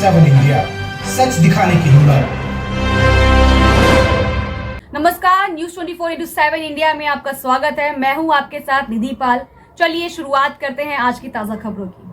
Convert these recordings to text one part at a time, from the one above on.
7 India, सच दिखाने की हिम्मत। नमस्कार, न्यूज 24/7 इंडिया में आपका स्वागत है। मैं हूं आपके साथ निधि पाल। चलिए शुरुआत करते हैं आज की ताजा खबरों की।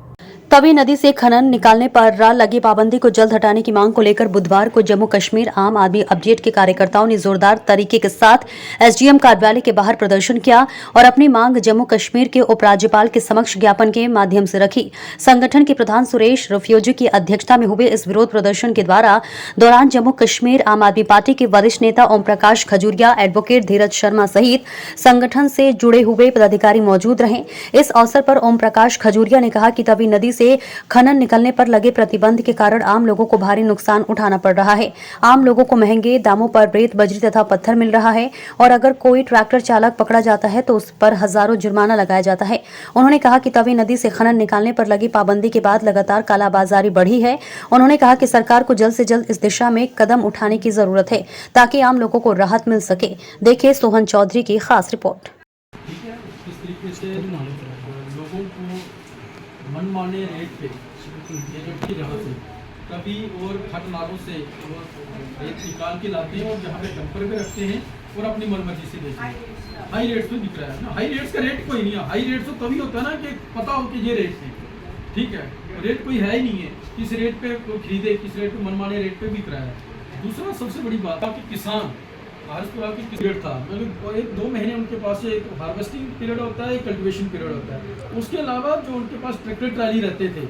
तवी नदी से खनन निकालने पर लगी पाबंदी को जल्द हटाने की मांग को लेकर बुधवार को जम्मू कश्मीर आम आदमी अपडेट के कार्यकर्ताओं ने जोरदार तरीके के साथ एसडीएम कार्यालय के बाहर प्रदर्शन किया और अपनी मांग जम्मू कश्मीर के उपराज्यपाल के समक्ष ज्ञापन के माध्यम से रखी। संगठन के प्रधान सुरेश रफियोजी की अध्यक्षता में हुए इस विरोध प्रदर्शन के दौरान जम्मू कश्मीर आम आदमी पार्टी के वरिष्ठ नेता ओम प्रकाश खजूरिया, एडवोकेट धीरज शर्मा सहित संगठन से जुड़े हुए पदाधिकारी मौजूद रहे। इस अवसर पर ओम प्रकाश खजूरिया ने कहा कि तवी नदी से खनन निकलने पर लगे प्रतिबंध के कारण आम लोगों को भारी नुकसान उठाना पड़ रहा है। आम लोगों को महंगे दामों पर रेत, बजरी तथा पत्थर मिल रहा है और अगर कोई ट्रैक्टर चालक पकड़ा जाता है तो उस पर हजारों जुर्माना लगाया जाता है। उन्होंने कहा कि तवी नदी से खनन निकालने पर लगी पाबंदी के बाद लगातार कालाबाजारी बढ़ी है। उन्होंने कहा कि सरकार को जल्द से जल्द इस दिशा में कदम उठाने की जरूरत है ताकि आम लोगों को राहत मिल सके। देखिए सोहन चौधरी की खास रिपोर्ट। लोगों को मनमाने रेट पे कभी और खट नालों से रेत निकाल के लाते हैं और जहाँ पे डंपर पे रखते हैं और अपनी मनमर्जी से देते हैं। हाई रेट्स पे बिक रहा है ना, हाई रेट्स का रेट कोई नहीं है। हाई रेट्स तो तभी होता है ना कि पता हो कि ये रेट है, ठीक है, रेट कोई है ही नहीं है। किस रेट पे कोई खरीदे, किस रेट पे मनमाने रेट पे बिक रहा है। दूसरा सबसे बड़ी बात है कि किसान भारतपुरा की पीरियड था, मतलब 1-2 महीने उनके पास एक हार्वेस्टिंग पीरियड होता है, एक कल्टिवेशन पीरियड होता है। उसके अलावा जो उनके पास ट्रैक्टर ट्राली रहते थे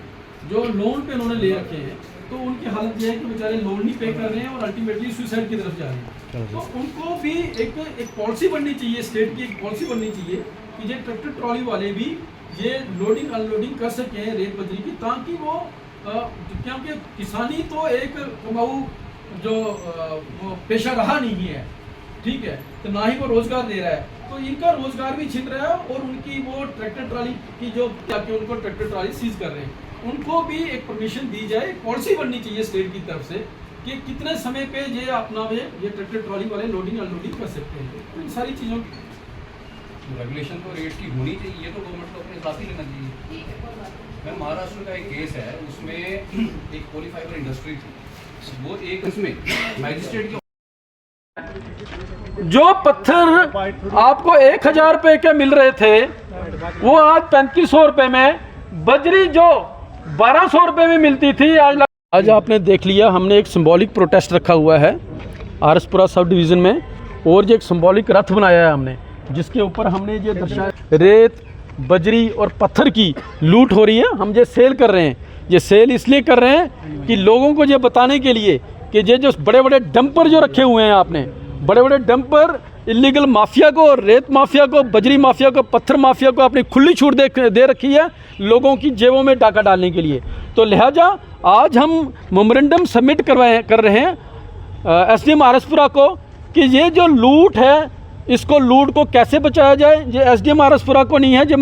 जो लोन पे उन्होंने ले रखे हैं, तो उनकी हालत यह है कि बेचारे लोन नहीं पे कर रहे हैं और अल्टीमेटली सुसाइड की तरफ जा रहे हैं। तो उनको भी एक पॉलिसी बननी चाहिए, स्टेट की एक पॉलिसी बननी चाहिए कि ये ट्रैक्टर ट्रॉली वाले भी ये लोडिंग अनलोडिंग कर सकें रेत बजरी की, ताकि वो क्योंकि किसानी तो एक कमाऊ जो पेशा रहा नहीं है, ठीक है, तो ना ही वो रोजगार दे रहा है, तो इनका रोजगार भी छिन रहा है और उनकी वो ट्रैक्टर ट्राली की जो ताकि उनको ट्रैक्टर ट्राली सीज कर रहे हैं, उनको भी एक परमिशन दी जाए। पॉलिसी बननी चाहिए स्टेट की तरफ से कि कितने समय पे ये अपना ये ट्रैक्टर ट्राली वाले लोडिंग अनलोडिंग कर सकते हैं। तो इन सारी चीज़ों की रेगुलेशन तो रेट की होनी चाहिए, ये तो गवर्नमेंट को अपने साथ ही लेना चाहिए। मैं महाराष्ट्र का एक केस है, उसमें एक पॉलीफाइबर इंडस्ट्री थी, वो एक उसमें मैजिस्ट्रेट की जो पत्थर आपको 1000 रुपए के मिल रहे थे वो आज 3500 रुपए में, बजरी जो 1200 रुपए में मिलती थी आज आपने देख लिया। हमने एक सिंबॉलिक प्रोटेस्ट रखा हुआ है आरएसपुरा सब डिवीज़न में और ये एक सिंबॉलिक रथ बनाया है हमने, जिसके ऊपर हमने ये दर्शाया रेत, बजरी और पत्थर की लूट हो रही है। हम ये सेल कर रहे हैं, ये सेल इसलिए कर रहे हैं कि लोगों को ये बताने के लिए कि ये जो बड़े बड़े डंपर जो रखे हुए हैं आपने, बड़े बड़े डंपर इलीगल माफिया को, रेत माफिया को, बजरी माफिया को, पत्थर माफिया को अपनी खुली छूट दे रखी है लोगों की जेबों में डाका डालने के लिए। तो लिहाजा आज हम मेमोरेंडम सबमिट कर रहे हैं एसडीएम आरएसपुरा को कि ये जो लूट है, इसको लूट को कैसे बचाया जाए। ये एसडीएम आरएसपुरा को नहीं है, जो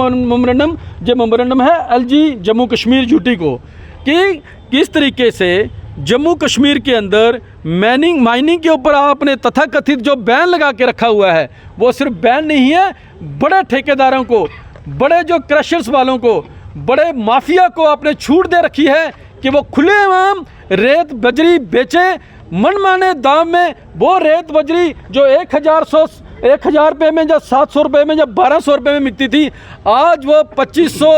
मेमोरेंडम है एलजी जम्मू कश्मीर यूटी को, कि किस तरीके से जम्मू कश्मीर के अंदर माइनिंग के ऊपर आपने तथाकथित जो बैन लगा के रखा हुआ है, वो सिर्फ बैन नहीं है, बड़े ठेकेदारों को, बड़े जो क्रशर्स वालों को, बड़े माफिया को आपने छूट दे रखी है कि वो खुलेआम रेत बजरी बेचे मनमाने दाम में। वो रेत बजरी जो 1000 रुपये में, जब 700 रुपये में, जब 1200 रुपये में मिलती थी, आज वो 2500,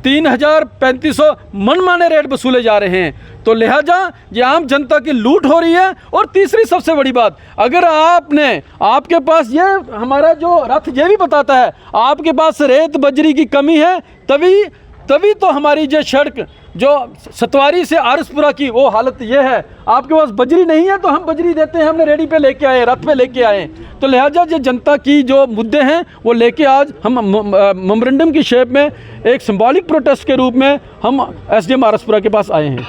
3000, 3500 मनमाने रेट वसूले जा रहे हैं। तो लिहाजा ये आम जनता की लूट हो रही है। और तीसरी सबसे बड़ी बात, अगर आपके पास ये हमारा जो रथ ये भी बताता है आपके पास रेत बजरी की कमी है, तभी तो हमारी ये सड़क जो सतवारी से आरएसपुरा की वो हालत ये है। आपके पास बजरी नहीं है तो हम बजरी देते हैं, हमने रेडी पे लेके आए, रथ पे लेके आए। तो लिहाजा ये जनता की जो मुद्दे हैं वो लेके आज हम मेमोरेंडम की शेप में एक सिंबॉलिक प्रोटेस्ट के रूप में हम एसडीएम आरएसपुरा के पास आए हैं।